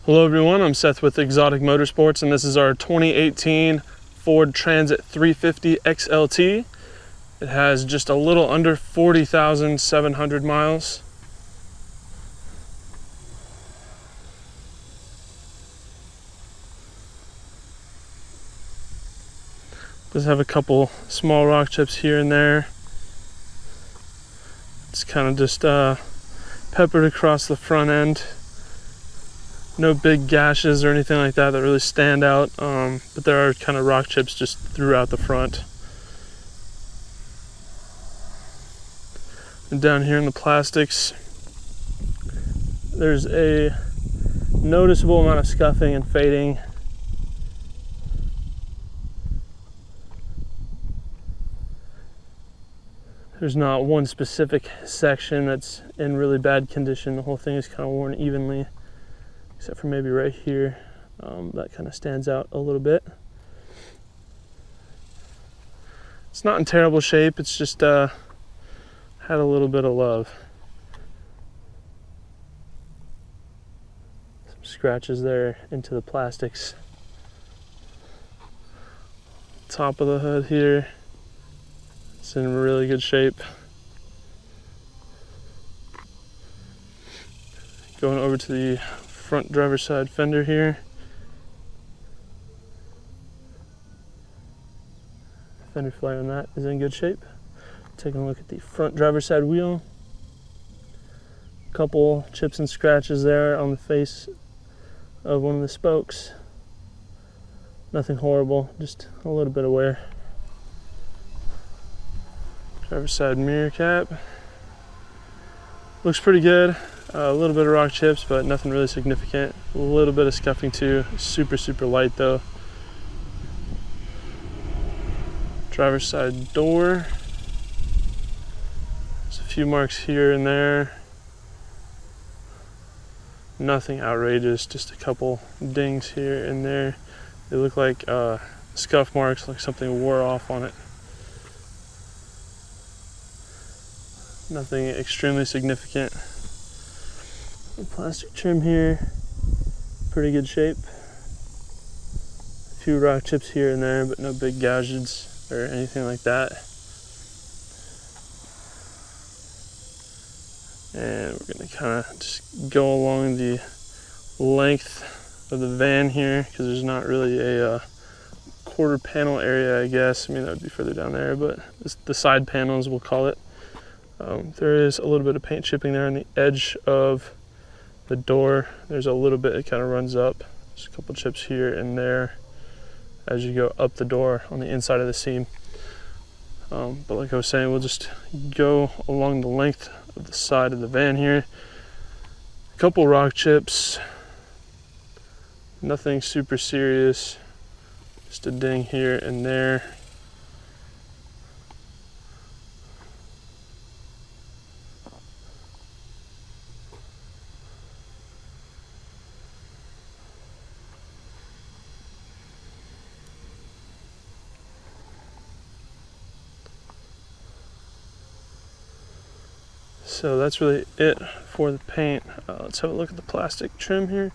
Hello everyone, I'm Seth with Exotic Motorsports, and this is our 2018 Ford Transit 350 XLT. It has just a little under 40,700 miles. Does have a couple small rock chips here and there. It's kind of just peppered across the front end. No big gashes or anything like that that really stand out, but there are kind of rock chips just throughout the front. And down here in the plastics, there's a noticeable amount of scuffing and fading. There's not one specific section that's in really bad condition. The whole thing is kind of worn evenly, except for maybe right here. That kind of stands out a little bit. It's not in terrible shape, it's just had a little bit of love. Some scratches there into the plastics. Top of the hood here, it's in really good shape. Going over to the front driver's side fender here. Fender flare on that is in good shape. Taking a look at the front driver's side wheel. Couple chips and scratches there on the face of one of the spokes. Nothing horrible, just a little bit of wear. Driver's side mirror cap. Looks pretty good. A little bit of rock chips, but nothing really significant. A little bit of scuffing too. Super light though. Driver's side door. There's a few marks here and there. Nothing outrageous, just a couple dings here and there. They look like scuff marks, like something wore off on it. Nothing extremely significant. The plastic trim here, pretty good shape. A few rock chips here and there, but no big gouges or anything like that. And we're gonna kind of just go along the length of the van here, because there's not really a quarter panel area, I guess. I mean, that would be further down there, but the side panels, we'll call it. There is a little bit of paint chipping there on the edge of the door. There's a little bit, it kind of runs up. There's a couple chips here and there as you go up the door on the inside of the seam. But like I was saying, we'll just go along the length of the side of the van here. A couple rock chips, nothing super serious, just a ding here and there. So that's really it for the paint. Let's have a look at the plastic trim here.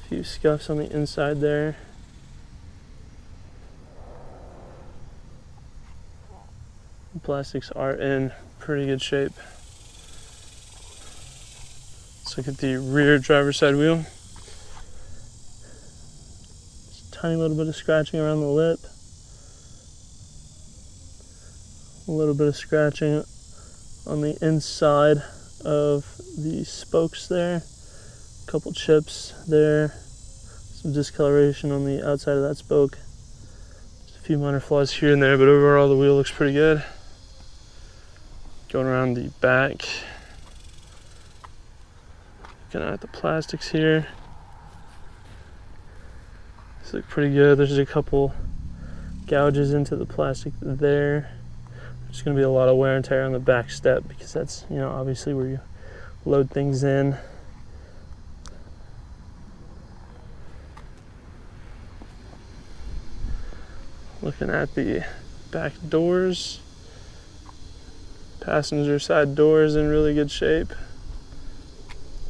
A few scuffs on the inside there. The plastics are in pretty good shape. Let's look at the rear driver's side wheel. Just a tiny little bit of scratching around the lip. A little bit of scratching on the inside of the spokes there. A couple chips there. Some discoloration on the outside of that spoke. Just a few minor flaws here and there, but overall the wheel looks pretty good. Going around the back. Looking at the plastics here. These look pretty good. There's a couple gouges into the plastic there. There's going to be a lot of wear and tear on the back step, because that's, you know, obviously where you load things in. Looking at the back doors, passenger side doors in really good shape.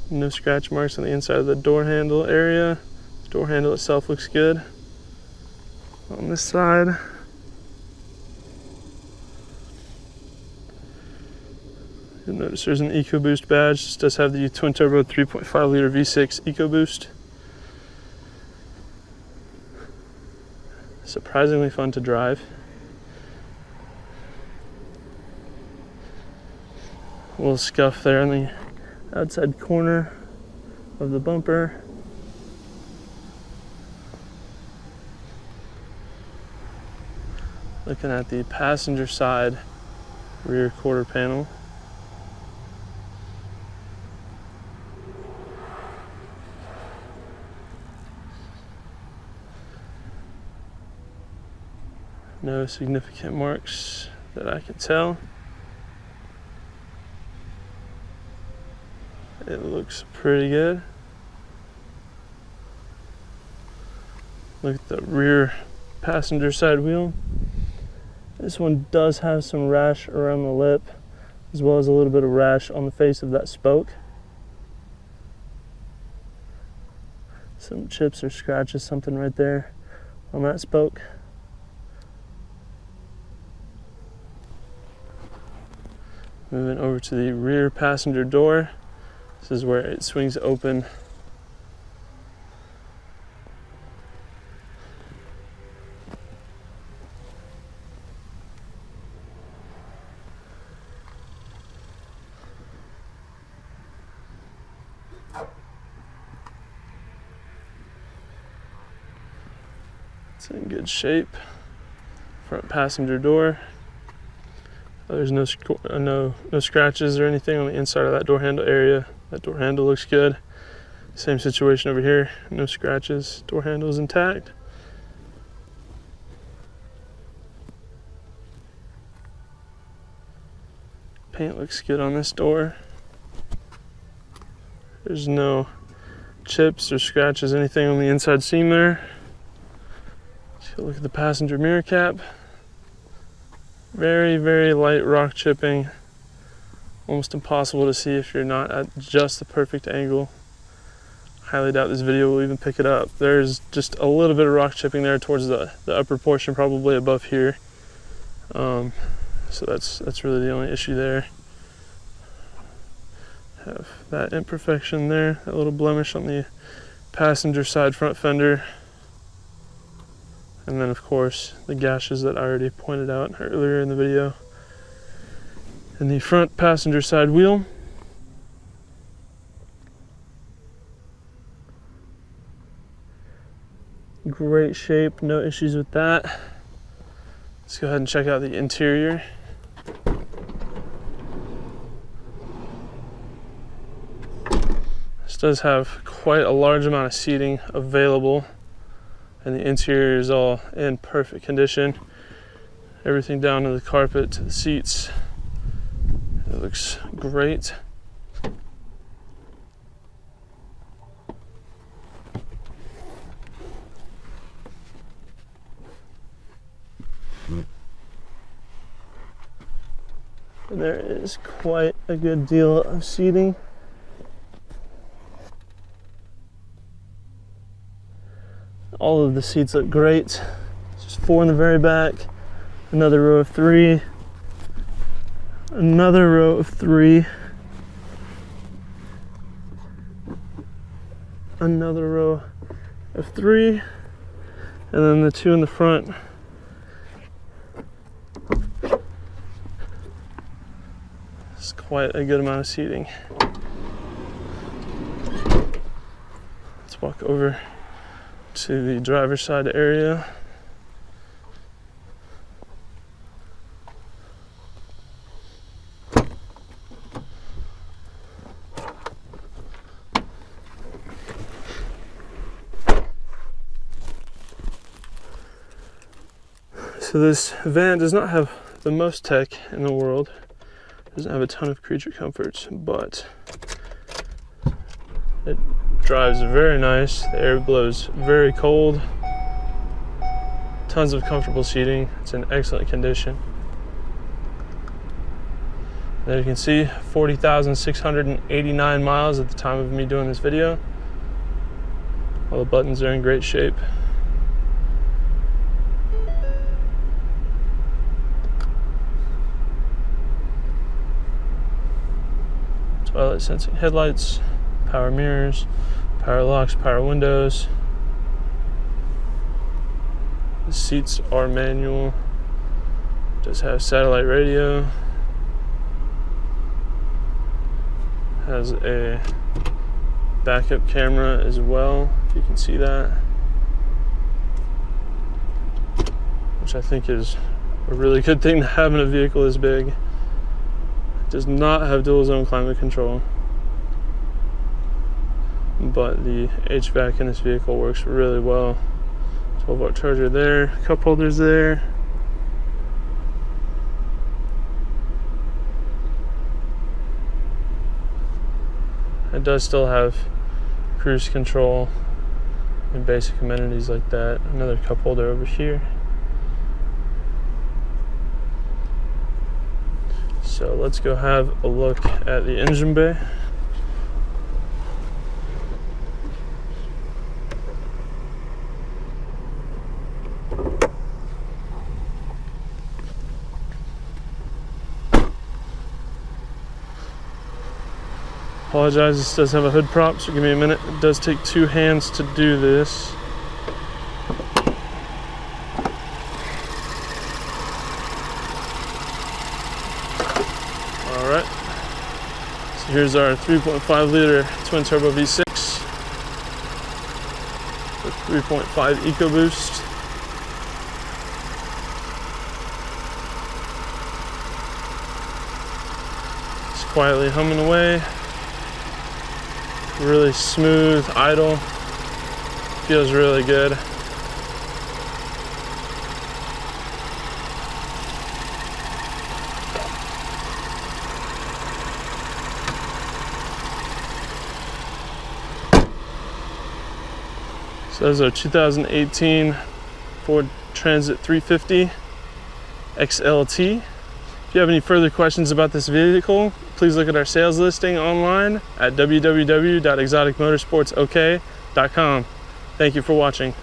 No scratch marks on the inside of the door handle area. The door handle itself looks good. On this side, you'll notice there's an EcoBoost badge. This does have the twin turbo 3.5 liter V6 EcoBoost. Surprisingly fun to drive. A little scuff there on the outside corner of the bumper. Looking at the passenger side rear quarter panel. No significant marks that I can tell. It looks pretty good. Look at the rear passenger side wheel. This one does have some rash around the lip, as well as a little bit of rash on the face of that spoke. Some chips or scratches, something right there on that spoke. Moving over to the rear passenger door. This is where it swings open. It's in good shape. Front passenger door. There's no scratches or anything on the inside of that door handle area. That door handle looks good. Same situation over here. No scratches. Door handle is intact. Paint looks good on this door. There's no chips or scratches, anything on the inside seam there. Let's look at the passenger mirror cap. Very, very light rock chipping. Almost impossible to see if you're not at just the perfect angle. Highly doubt this video will even pick it up. There's just a little bit of rock chipping there towards the upper portion, probably above here. So that's really the only issue there. Have that imperfection there, that little blemish on the passenger side front fender. And then of course the gashes that I already pointed out earlier in the video. And the front passenger side wheel. Great shape, no issues with that. Let's go ahead and check out the interior. This does have quite a large amount of seating available, and the interior is all in perfect condition. Everything down to the carpet, to the seats. It looks great. There is quite a good deal of seating. All of the seats look great. Just 4 in the very back, another row of 3, another row of 3, another row of 3, and then the 2 in the front. It's quite a good amount of seating. Let's walk over to the driver's side area. So this van does not have the most tech in the world. It doesn't have a ton of creature comforts, but it drives very nice. The air blows very cold. Tons of comfortable seating. It's in excellent condition. There you can see 40,689 miles at the time of me doing this video. All the buttons are in great shape. Twilight sensing headlights, power mirrors, power locks, power windows. The seats are manual. Does have satellite radio. Has a backup camera as well, if you can see that, which I think is a really good thing to have in a vehicle this big. It does not have dual zone climate control, but the HVAC in this vehicle works really well. 12-volt charger there, cup holders there. It does still have cruise control and basic amenities like that. Another cup holder over here. So let's go have a look at the engine bay. Apologize, this does have a hood prop, so give me a minute. It does take two hands to do this. Alright, so here's our 3.5 liter twin turbo V6 with 3.5 EcoBoost. It's quietly humming away. Really smooth, idle, feels really good. So this is our 2018 Ford Transit 350 XLT. If you have any further questions about this vehicle, please look at our sales listing online at www.exoticmotorsportsok.com. Thank you for watching.